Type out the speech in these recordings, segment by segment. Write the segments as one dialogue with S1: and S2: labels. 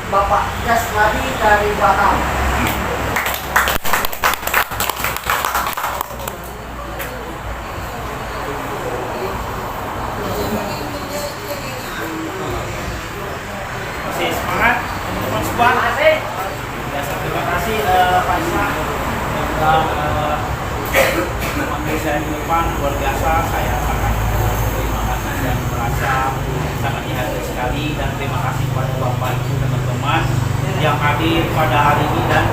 S1: Bapak Jasmadi dari Batam.
S2: Masih semangat teman-teman semua. Terima kasih Pak Isma yang sudah memanggil saya di depan. Luar biasa, saya sangat terima kasih dan merasa sangat dihargai sekali, dan terima kasih kepada Bapak Ibu teman-teman yang hadir pada hari ini, dan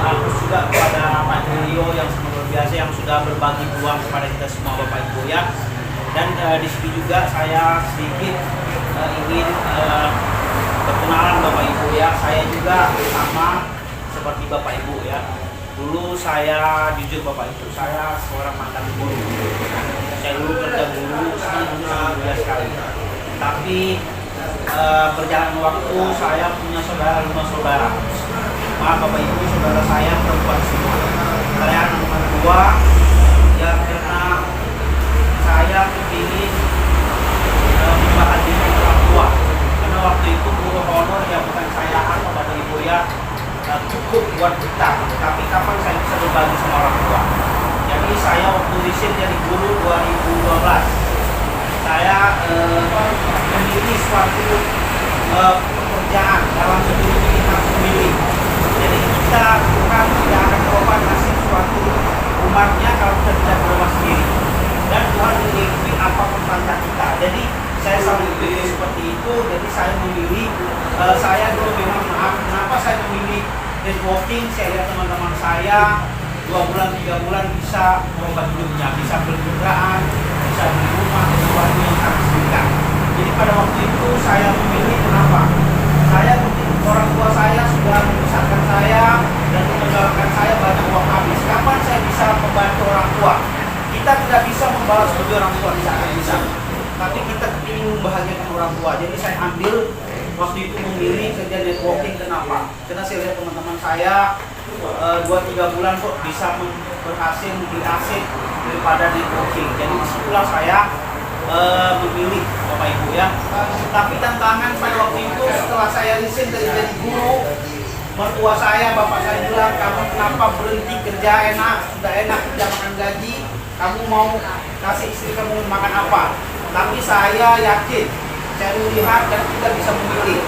S2: aku juga kepada Pak Julio yang luar biasa yang sudah berbagi peluang kepada kita semua Bapak Ibu ya. Dan di sini juga saya sedikit ingin perkenalan Bapak Ibu ya. Saya juga sama seperti Bapak Ibu ya. Dulu saya jujur Bapak Ibu, saya seorang mantan guru. Saya dulu kerja guru, saya dulu sangat mulia sekali. Tapi berjalan waktu saya punya saudara 5 saudara. Maaf Bapak Ibu, saudara saya perempuan semua. Saya anak nomor 2 ya, karena saya ingin membahagiakan orang tua. Karena waktu itu guru honor ya, bukan saya atau Bapak Ibu ya, cukup buat kita. Tapi kapan saya bisa berbagi sama orang tua? Jadi saya waktu riset jadi guru 2012. Saya memilih suatu pekerjaan dalam hidup ini harus memilih. Jadi kita bukan tidak akan coba ngasih suatu umatnya kalau kita tidak berubah sendiri. Dan Tuhan mengikuti apapun tanda kita. Jadi saya selalu pilih seperti itu. Jadi saya memilih, saya dulu memang maaf, kenapa saya memilih networking. Saya lihat teman-teman saya 2 bulan 3 bulan bisa merubah hidupnya, bisa beli kendaraan, bisa beli rumah, sesuatu yang sangat singkat. Jadi pada waktu itu saya memilih, kenapa? Saya orang tua saya sudah membesarkan saya dan meninggalkan saya banyak uang habis. Kapan saya bisa membantu orang tua? Kita tidak bisa membalas budi orang tua, tidak bisa. Tapi kita ingin membahagiakan orang tua. Jadi saya ambil waktu itu memilih kerja networking. Kenapa? Karena saya lihat teman-teman saya 2-3 bulan kok bisa berhasil di aset daripada networking. Jadi disitulah saya memilih Bapak Ibu ya. Tapi tantangan pada waktu itu setelah saya resign dari jadi guru, mertua saya, bapak saya bilang, kamu kenapa berhenti kerja enak, sudah enak kerja makan gaji, kamu mau kasih istri kamu makan apa? Tapi saya yakin, saya melihat dan kita bisa memilih.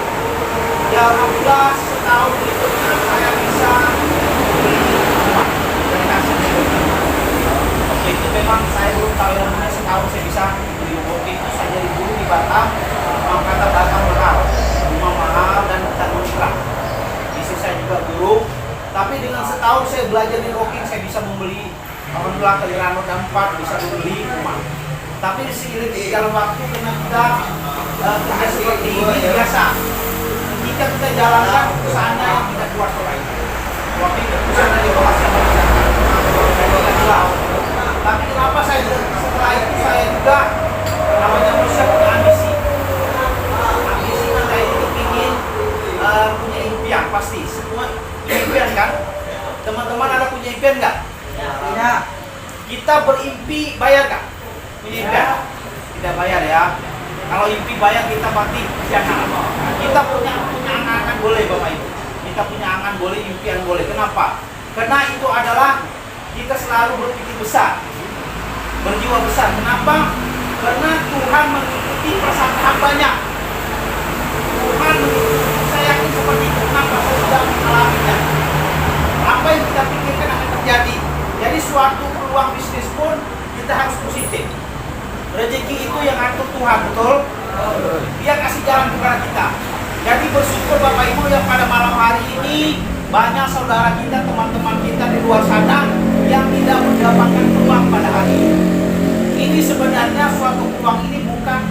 S2: Ya alhamdulillah setahun berikutnya saya bisa membeli rumah dari hasil networking. Oke, itu memang saya belum tahu yang mana setahun saya bisa beli rumah. Itu saya jadi guru di Batam, orang kata Batam mahal, rumah mahal dan tidak murah. Istri saya juga guru, tapi dengan setahun saya belajar networking, saya bisa membeli, alhamdulillah kali Rano dan 4 bisa membeli rumah. Tapi seiring dalam waktu karena kita kerja seperti ini biasa, jika kita jalankan usahanya yang tidak kuat orang itu. Waktu itu usahanya di bawah siapa tidak. Tapi kenapa saya setelah itu saya juga namanya manusia punya ambisi. Ambisi kan saya itu ingin punya impian pasti. Semua impian kan? Teman-teman ada punya impian nggak? Punya. Kita berimpi bayar nggak? Punya impian? Tidak bayar ya. Kalau impi bayar kita berarti jangan. Kita punya angan-angan boleh Bapak Ibu. Kita punya angan boleh, impian boleh. Kenapa? Karena itu adalah kita selalu berpikir besar, berjiwa besar. Kenapa? Karena Tuhan mengikuti perasaan hambanya. Tuhan, saya yakin seperti itu. Kenapa? Saya sudah mengalaminya. Apa yang kita pikirkan akan terjadi. Jadi suatu peluang bisnis pun kita harus positif. Rezeki itu yang atur Tuhan, betul? Dia kasih jalan kepada kita. Jadi bersyukur Bapak Ibu yang pada malam hari ini banyak saudara kita, teman-teman kita di luar sana yang tidak mendapatkan peluang pada hari ini. Ini sebenarnya suatu peluang ini bukan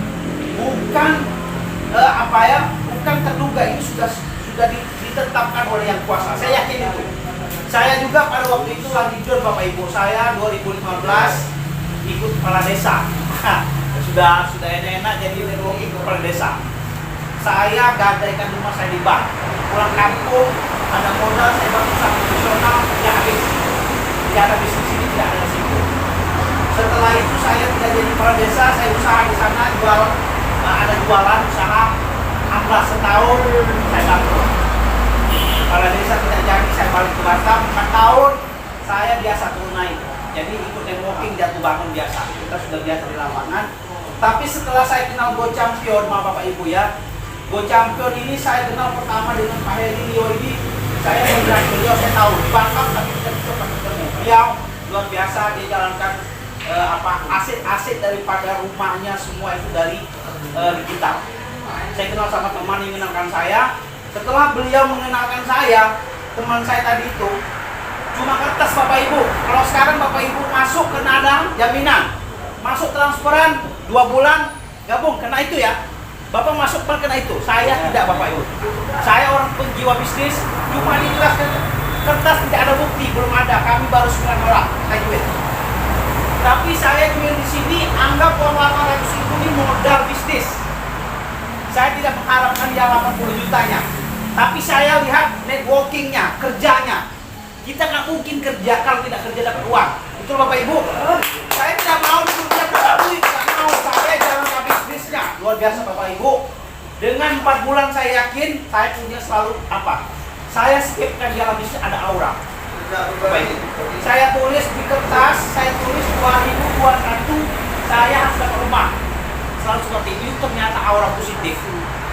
S2: bukan terduga, ini sudah ditetapkan oleh Yang Kuasa. Saya yakin itu. Saya juga pada waktu itu lagi join Bapak Ibu, saya 2015 ikut kepala desa. sudah enak-enak jadi networking kepala desa. Saya gadaikan rumah saya di bank. Pulang kampung, ada modal, saya bantu usaha profesional, ya habis. Tidak ada bisnis ini, tidak ada situ. Setelah itu saya tidak jadi kepala desa, saya usaha di sana, ada jualan usaha. Atlas setahun saya bangkrut. Kepala desa tidak jadi, saya balik ke Batam 4 tahun. Saya biasa tunai, jadi ikut networking jatuh bangun biasa. Kita sudah biasa di lapangan. Tapi setelah saya kenal Go Champion, maaf Bapak Ibu ya, Go Champion ini saya kenal pertama dengan Pak Heri Lio ini. Saya melihat beliau, saya tahu di Batam tapi tidak sempat ketemu. Beliau luar biasa, dia jalankan aset-aset daripada rumahnya semua itu dari digital. Saya kenal sama teman yang mengenalkan saya. Setelah beliau mengenalkan saya, teman saya tadi itu cuma kertas Bapak Ibu. Kalau sekarang Bapak Ibu masuk kena ada jaminan, masuk transferan 2 bulan gabung kena itu ya. Bapak masuk kena itu. Saya tidak Bapak Ibu. Saya orang penjiwa bisnis, cuma dijelaskan kertas tidak ada bukti, belum ada. Kami baru 9 orang. Tapi saya jual di sini anggap uang 800 ribu ini modal bisnis. Saya tidak mengharapkan dia 80 jutanya. Tapi saya lihat networkingnya, kerjanya. Kita nggak mungkin kerja kalau tidak kerja dapat uang. Betul Bapak Ibu? Saya tidak mau kerja dapat duit, tidak mau. Saya jalankan bisnisnya. Luar biasa Bapak Ibu. Dengan 4 bulan saya yakin saya punya selalu apa? Saya skipkan jalan bisnis ada aura. Baik. Saya tulis di kertas, saya tulis 2021 saya harus dapat rumah. Selalu seperti itu, ternyata aura positif.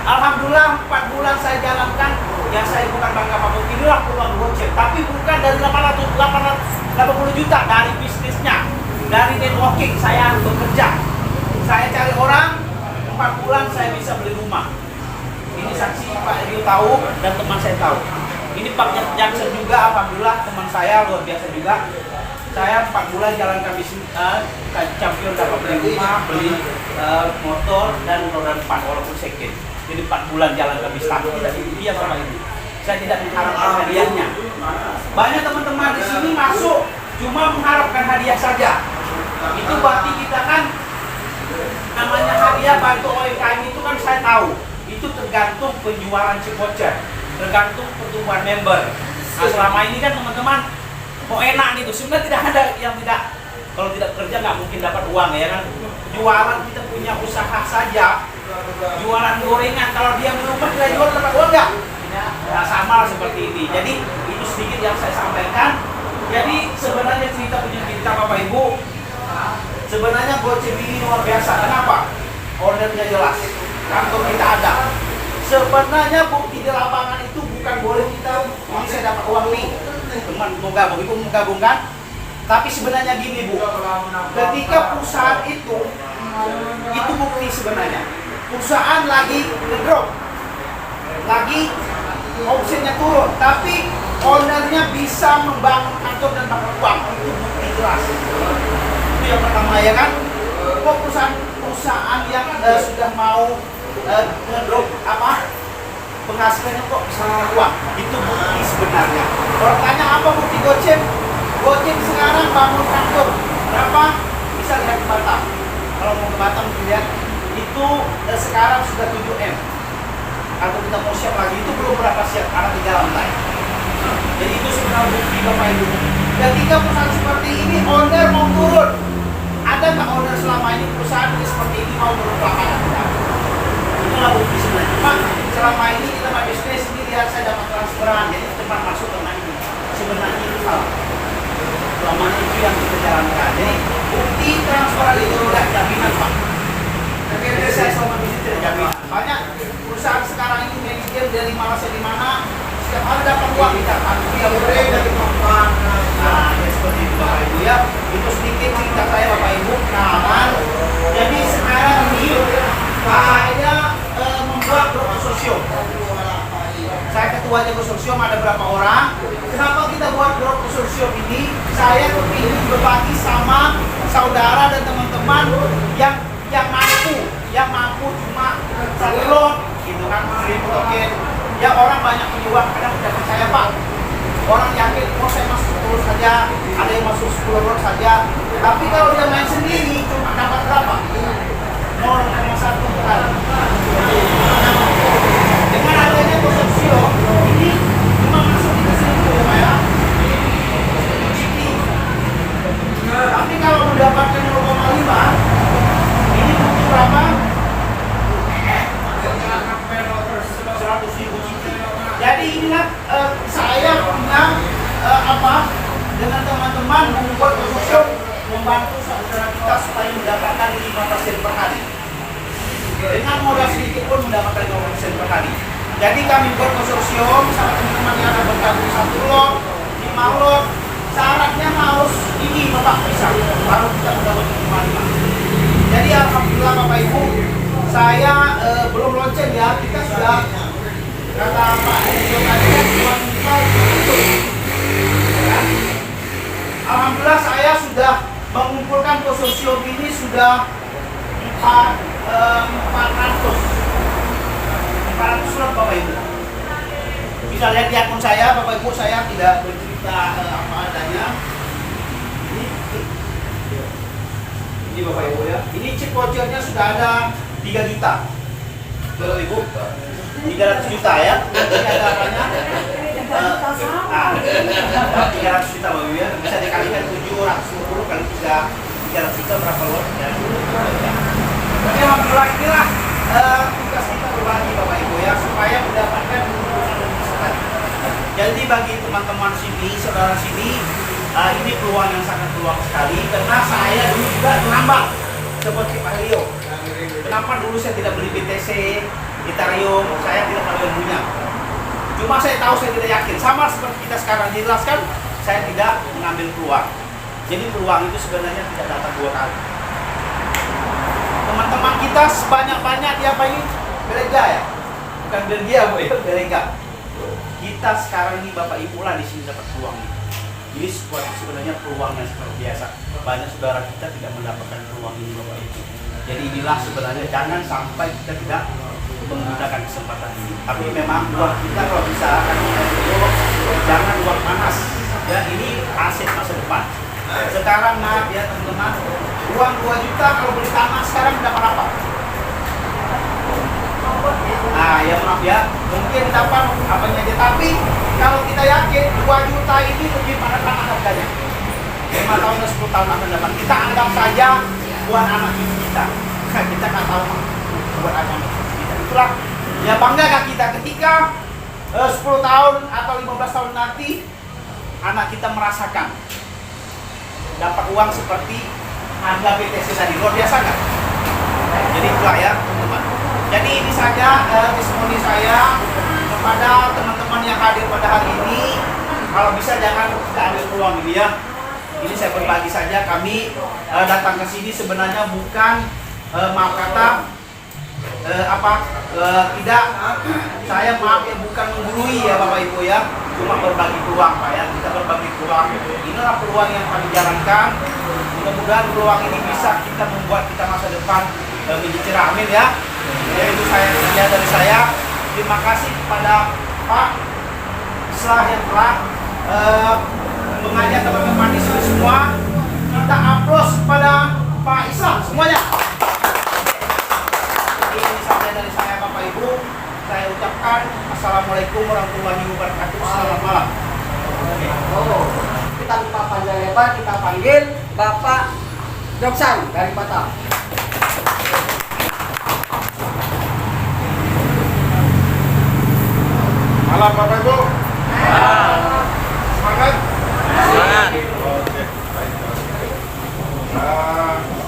S2: Alhamdulillah 4 bulan saya jalankan, ya saya bukan bangga Bapak, inilah peluang gocap, tapi bukan dari 880 juta dari bisnisnya, dari networking, saya bekerja. Saya cari orang, 4 bulan saya bisa beli rumah. Ini saksi Pak Rio tahu dan teman saya tahu. Ini Pak Jackson juga, alhamdulillah teman saya luar biasa juga. Saya 4 bulan jalankan bisnis Champion, dapat beli rumah, beli motor dan roda 4 walaupun second. Jadi 4 bulan jalankan bisnis, tapi tidak dia Bapak Ibu. Saya tidak mengharapkan hadiahnya. Banyak teman-teman di sini masuk cuma mengharapkan hadiah saja. Itu berarti kita kan namanya hadiah bantu OMKM itu kan saya tahu. Itu tergantung penjualan si voucher, tergantung pertumbuhan member. Nah selama ini kan teman-teman mau enak gitu, sebenarnya tidak ada yang tidak, kalau tidak kerja nggak mungkin dapat uang ya kan. Jualan kita punya usaha saja, jualan gorengan, kalau dia berubah kita jual dapat uang nggak? Ya sama seperti ini. Jadi itu sedikit yang saya sampaikan. Jadi sebenarnya cerita punya kita Bapak Ibu, sebenarnya Gocap ini luar biasa. Kenapa? Ordernya jelas, kantor kita ada. Sebenarnya bukti di lapangan itu bukan boleh kita, ini saya dapat uang nih, teman mau gabung, ibu mau gabung kan? Tapi sebenarnya gini Bu, ketika perusahaan itu bukti sebenarnya. Perusahaan lagi ngedrop, lagi omsetnya turun, tapi ownernya bisa membangun kantor dan dapat uang, itu bukti jelas. Itu yang pertama ya kan? Kok perusahaan yang sudah mau ngedrop penghasilannya kok bisa uang, itu bukti sebenarnya. Kalau tanya apa bukti Gocap? Gocap sekarang bangun kantor berapa? Bisa lihat di Batam. Kalau mau ke Batam lihat itu sekarang sudah 7M. Atau kita mau siap lagi itu belum berapa siap karena 3 lantai. Jadi itu sebenarnya bukti Bapak Ibu. Ketika perusahaan seperti ini owner mau turun, ada nggak owner selama ini perusahaan ini seperti ini mau turun ke lapangan? Itulah bukti sebenarnya. Pak, selama ini kita mau bisnis ini lihat saya dapat transferan, jadi cepat masuk karena ini. Sebenarnya itu salah. Selama itu yang kita jalankan. Jadi bukti transferan itu tidak jaminan Pak. Tapi saya selama bisnis tidak jaminan. Banyak perusahaan sekarang ini manajer dari Malaysia di mana setiap hari dapat uang kita kan dia boleh dari papan. Nah, ya seperti itu Bapak Ibu ya. Itu sedikit cerita saya Bapak Ibu. Nah, jadi sekarang ini saya membuat grup konsorsium. Saya ketuanya konsorsium, ada berapa orang. Kenapa kita buat grup konsorsium ini? Saya ingin berbagi sama saudara dan teman-teman yang mampu cuma satu lot gitu kan, 1000 token. Ya orang banyak menjual, kadang tidak percaya Pak. Orang yakin, oh saya masuk 10 saja, ada yang masuk 10 lot saja. Tapi kalau dia main sendiri cuma dapat berapa? 0,1 kali. Dengan adanya konsorsium ini cuma masuk di situ ya. Tapi kalau mendapatkan 0,5 ini butuh berapa? teman-teman membuat konsorsium membantu saudara kita supaya mendapatkan 5% per hari. Dengan modal sedikit pun mendapatkan 5% per hari. Jadi kami buat konsorsium sama teman-teman yang ada bergabung 1 lot, 5 lot. Syaratnya harus ini Bapak bisa, baru kita mendapatkan 5. Jadi alhamdulillah Bapak Ibu, saya belum lonceng ya, kita sudah kata Pak Ibu tadi uang kita betul. Ya. Alhamdulillah saya sudah mengumpulkan konsorsium ini sudah 400 surat Bapak Ibu. Bisa lihat di akun saya, Bapak Ibu, saya tidak bercerita apa adanya. Ini Bapak Ibu ya. Ini chip vouchernya sudah ada 3 juta. Bapak Ibu, 300 juta ya. Ini ada apanya? 300 juta Bapak Ibu ya. Bisa dikalikan 750 kali 300 juta berapa lot ya. Jadi alhamdulillah inilah tugas kita berbagi Bapak Ibu ya, supaya mendapatkan keuntungan lebih besar. Jadi bagi teman-teman sini, saudara sini, ini peluang yang sangat peluang sekali, karena saya dulu juga terlambat seperti Pak Leo. Kenapa dulu saya tidak beli BTC, Ethereum, saya tidak tahu ilmunya. Cuma saya tahu, saya tidak yakin. Sama seperti kita sekarang dijelaskan, saya tidak mengambil peluang. Jadi peluang itu sebenarnya tidak datang 2 kali. Teman-teman kita sebanyak-banyak di apa ini? Gereja ya? Bukan Belgia Bu ya, gereja. Kita sekarang ini Bapak Ibu lah di sini dapat peluang ini. Ini sebenarnya peluang yang seperti biasa. Banyak saudara kita tidak mendapatkan peluang ini Bapak Ibu. Jadi inilah sebenarnya, jangan sampai kita tidak menggunakan kesempatan ini. Tapi memang uang kita kalau bisa jangan uang panas. Ya, ini aset masa depan. Sekarang maaf ya teman-teman, uang 2 juta kalau beli tanah sekarang dapat apa? Nah ya maaf ya, mungkin dapat apanya aja. Tapi kalau kita yakin 2 juta ini lebih pada tanah harganya 5 tahun dan 10 tahun akan depan. Kita anggap saja buat anak kita. Kita nggak tahu buat anak kita. Itulah ya, banggakah kita ketika 10 tahun atau 15 tahun nanti anak kita merasakan dapat uang seperti harga BTC tadi, luar biasa nggak? Jadi itulah ya teman-teman. Jadi ini saja testimoni saya kepada teman-teman yang hadir pada hari ini. Kalau bisa jangan kita ambil peluang ini ya. Ini saya berbagi saja. Kami datang ke sini sebenarnya bukan maaf kata tidak, saya maaf ya, bukan menggurui ya Bapak Ibu ya, cuma berbagi peluang Pak ya. Kita berbagi peluang. Inilah peluang yang kami jalankan. Mudah-mudahan peluang ini bisa kita membuat kita masa depan menjadi cerah, amin ya. Ya itu saja dari saya. Terima kasih kepada Pak Islah yang telah mengajak teman-teman di sini semua. Kita aplaus kepada Pak Islah semuanya. Ini saja dari saya Bapak Ibu. Saya ucapkan Assalamualaikum warahmatullahi wabarakatuh. Selamat malam.
S1: Kita lupa panjang lebar, kita panggil Bapak Joksan dari Batam.
S3: Malam Bapak Ibu. Semangat.
S4: Semangat.
S3: Oke, baik.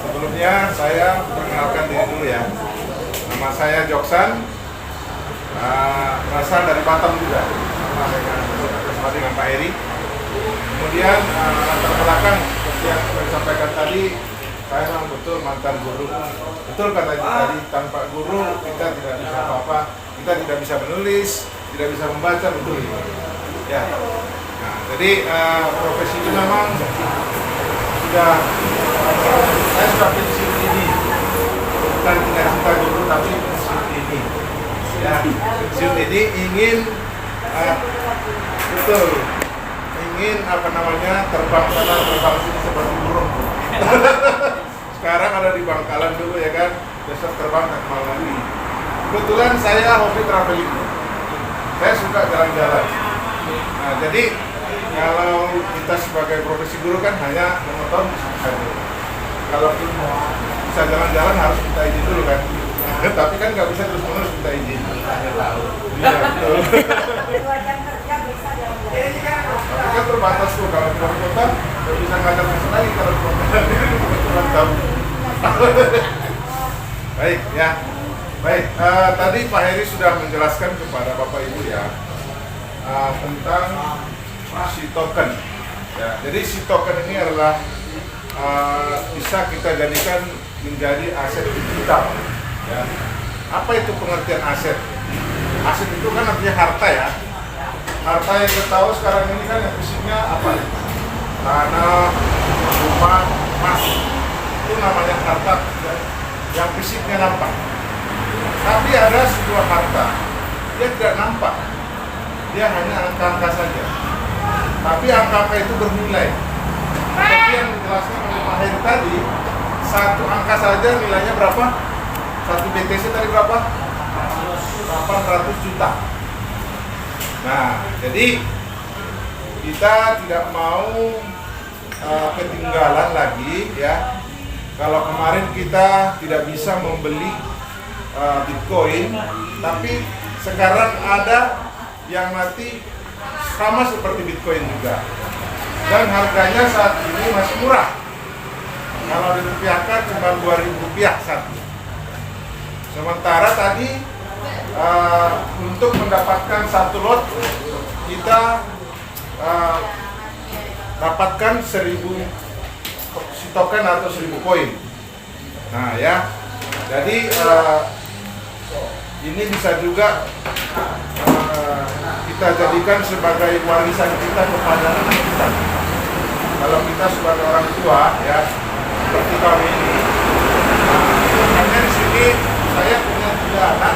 S3: Sebelumnya saya perkenalkan diri dulu ya. Nama saya Joksan, berasal dari Batam juga, sama dengan Pak Eri. Kemudian latar belakang seperti yang sudah disampaikan tadi, saya memang betul mantan guru. Betul kata tadi, tanpa guru kita tidak bisa apa-apa, kita tidak bisa menulis, tidak bisa membaca, betul ya. Nah, jadi profesi itu memang sudah, saya sudah pensiun ini, bukan tidak cinta guru tapi pensiun ini ya. Pensiun ini ingin betul ingin terbang sana terbang sini seperti burung. Sekarang ada di Bangkalan dulu ya kan, besok terbang ke kemana lagi. Kebetulan saya hobi traveling, saya suka jalan-jalan. Nah, jadi kalau kita sebagai profesi guru kan hanya monoton saja. Kalau kita bisa jalan-jalan harus minta izin dulu kan. Tapi kan nggak bisa terus-menerus minta izin. Iya betul. Tapi kan terbatas tuh, kalau di luar kota nggak bisa ngajak lagi kalau kebetulan tahu. Baik ya. Baik, tadi Pak Heri sudah menjelaskan kepada Bapak Ibu ya tentang si token. Ya, jadi si token ini adalah bisa kita jadikan menjadi aset digital. Ya. Apa itu pengertian aset? Aset itu kan artinya harta ya. Harta yang kita tahu sekarang ini kan yang fisiknya apa? Tanah, rumah, emas. Itu namanya harta yang fisiknya nampak. Tapi ada sebuah harta, dia tidak nampak. Dia hanya angka-angka saja. Tapi angka-angka itu bernilai. Seperti yang dijelaskan oleh Pak Heri tadi, satu angka saja nilainya berapa? Satu BTC tadi berapa? 800 juta. Nah, jadi kita tidak mau ketinggalan lagi ya. Kalau kemarin kita tidak bisa membeli Bitcoin, tapi sekarang ada yang nanti sama seperti Bitcoin juga. Dan harganya saat ini masih murah. Kalau dirupiahkan cuma Rp2.000 satu. Sementara tadi untuk mendapatkan satu lot kita dapatkan 1000 si token atau 1000 koin. Nah ya, jadi ini bisa juga kita jadikan sebagai warisan kita kepada anak kita. Kalau kita sebagai orang tua ya, seperti kami ini, hanya di sini saya punya 3 anak,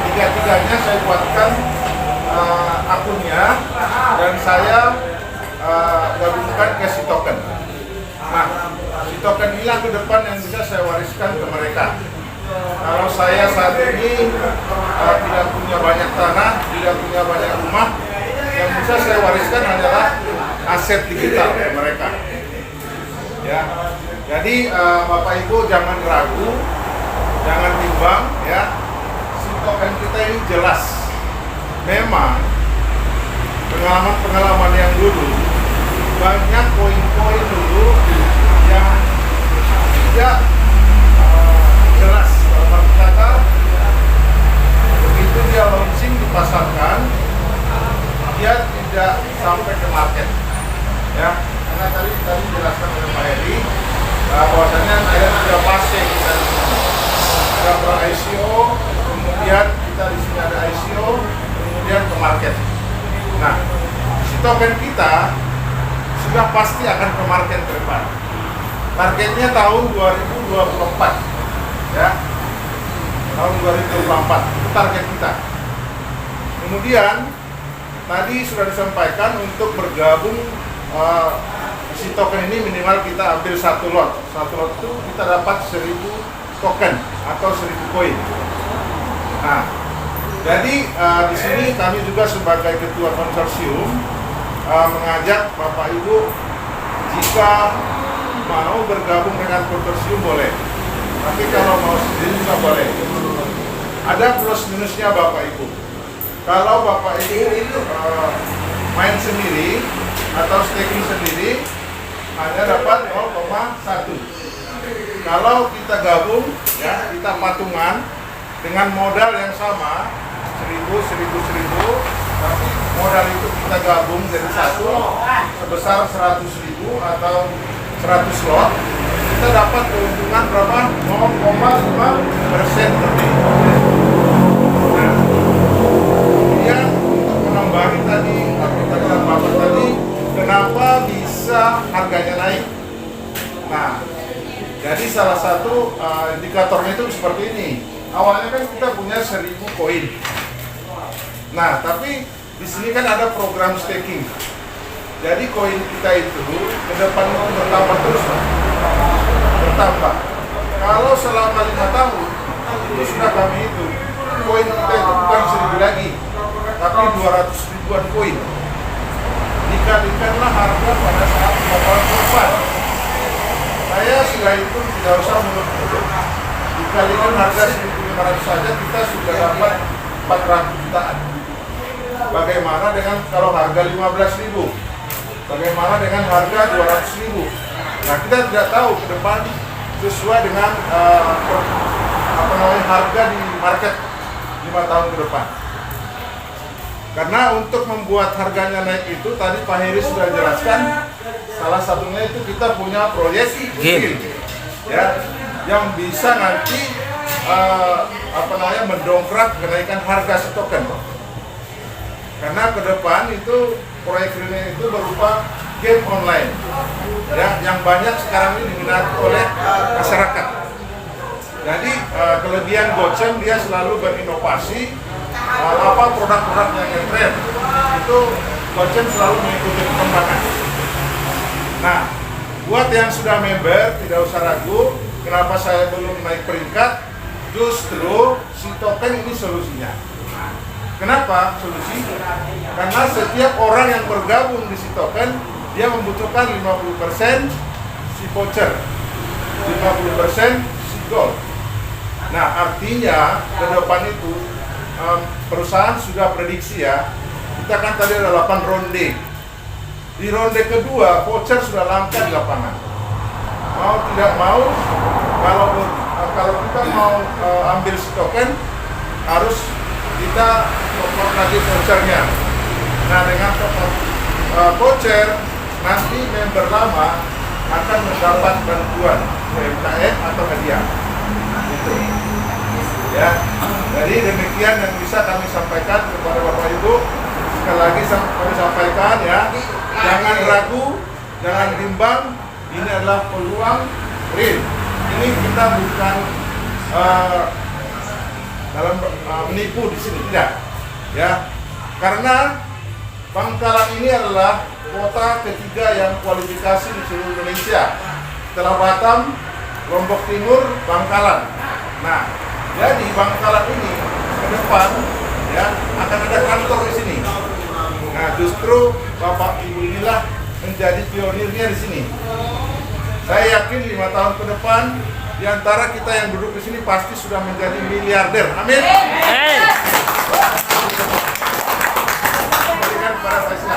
S3: tiga-tiganya saya buatkan akunnya dan saya gabungkan ke si token. Nah, si token inilah ke depan yang bisa saya wariskan ke mereka. Kalau saya saat ini tidak punya banyak tanah, tidak punya banyak rumah, yang bisa saya wariskan adalah aset digital ke mereka. Ya, jadi Bapak Ibu jangan ragu, jangan bimbang ya. Si token kita ini jelas. Memang pengalaman yang dulu banyak koin-koin dulu yang tidak jelas. Kalau kata begitu dia launching dipasarkan, dia tidak sampai ke market. Ya, karena tadi dijelaskan oleh Pak Heri bahwasanya ada 3 fase kita ada ICO, kemudian kita di sini ada ICO, kemudian ke market. Nah, si token kita sudah pasti akan ke market ke depan. Targetnya tahun 2024, ya, tahun 2024 itu target kita. Kemudian tadi sudah disampaikan untuk bergabung si token ini minimal kita ambil 1 lot. 1 lot itu kita dapat 1000 token atau 1000 koin. Nah, jadi di sini kami juga sebagai ketua konsorsium mengajak Bapak Ibu jika mau bergabung dengan konsorsium boleh, tapi kalau mau sendiri juga boleh. Ada plus minusnya Bapak Ibu. Kalau Bapak Ibu main sendiri atau staking sendiri hanya dapat 0,1. Kalau kita gabung ya, kita patungan dengan modal yang sama 1000, tapi modal itu kita gabung jadi satu sebesar 100.000 atau 100 lot, kita dapat keuntungan berapa? 0,5% lebih. Nah, kemudian untuk menambahi tadi pertanyaan Bapak tadi, kenapa bisa harganya naik? Nah, jadi salah satu indikatornya itu seperti ini. Awalnya kan kita punya 1000 koin. Nah, tapi di sini kan ada program staking. Jadi koin kita itu ke depan itu bertambah terus, bertambah. Kalau selama 5 tahun itu sudah kami itu koin kita itu bukan 1000 lagi, tapi 200 ribuan koin. Dikalikanlah harga pada saat laporan korban. Saya sudah itu tidak usah mundur-mundur. Dikalikan harga 1.500 saja kita sudah dapat 400 jutaan. Bagaimana dengan kalau harga 15.000? Bagaimana dengan harga 200.000? Nah, kita tidak tahu ke depan sesuai dengan harga di market 5 tahun ke depan. Karena untuk membuat harganya naik itu tadi Pak Heri sudah jelaskan, salah satunya itu kita punya proyek game, ya, yang bisa nanti mendongkrak kenaikan harga si token. Karena ke depan itu proyek ini itu berupa game online, ya, yang banyak sekarang ini diminati oleh masyarakat. Jadi kelebihan Gocem dia selalu berinovasi, produk-produk yang ngetren itu Gocem selalu mengikuti perkembangan. Nah, buat yang sudah member tidak usah ragu, kenapa saya belum naik peringkat? Justru si token ini solusinya. Kenapa solusi? Karena setiap orang yang bergabung di si token dia membutuhkan 50% si voucher, 50% si gold. Nah, artinya ke depan itu perusahaan sudah prediksi, ya, kita kan tadi ada 8 ronde. Di ronde kedua voucher sudah langka di lapangan. Mau tidak mau, kalau kita mau ambil si token harus kita top lagi vouchernya. Nah, dengan top voucher nanti member lama akan mendapat bantuan UMKM atau hadiah. Itu, ya. Jadi demikian yang bisa kami sampaikan kepada Bapak Ibu. Sekali lagi kami sampaikan, ya, jangan ragu, jangan bimbang. Ini adalah peluang real. Ini kita bukan dalam menipu di sini, tidak, ya. Karena Bangkalan ini adalah kota ketiga yang kualifikasi di seluruh Indonesia. Setelah Batam, Lombok Timur, Bangkalan. Nah, jadi Bangkalan ini ke depan, ya, akan ada kantor di sini. Nah, justru Bapak Ibu inilah menjadi pionirnya di sini. Saya yakin 5 tahun ke depan di antara kita yang duduk di sini pasti sudah menjadi miliarder. Amin. Berikan kepada saya.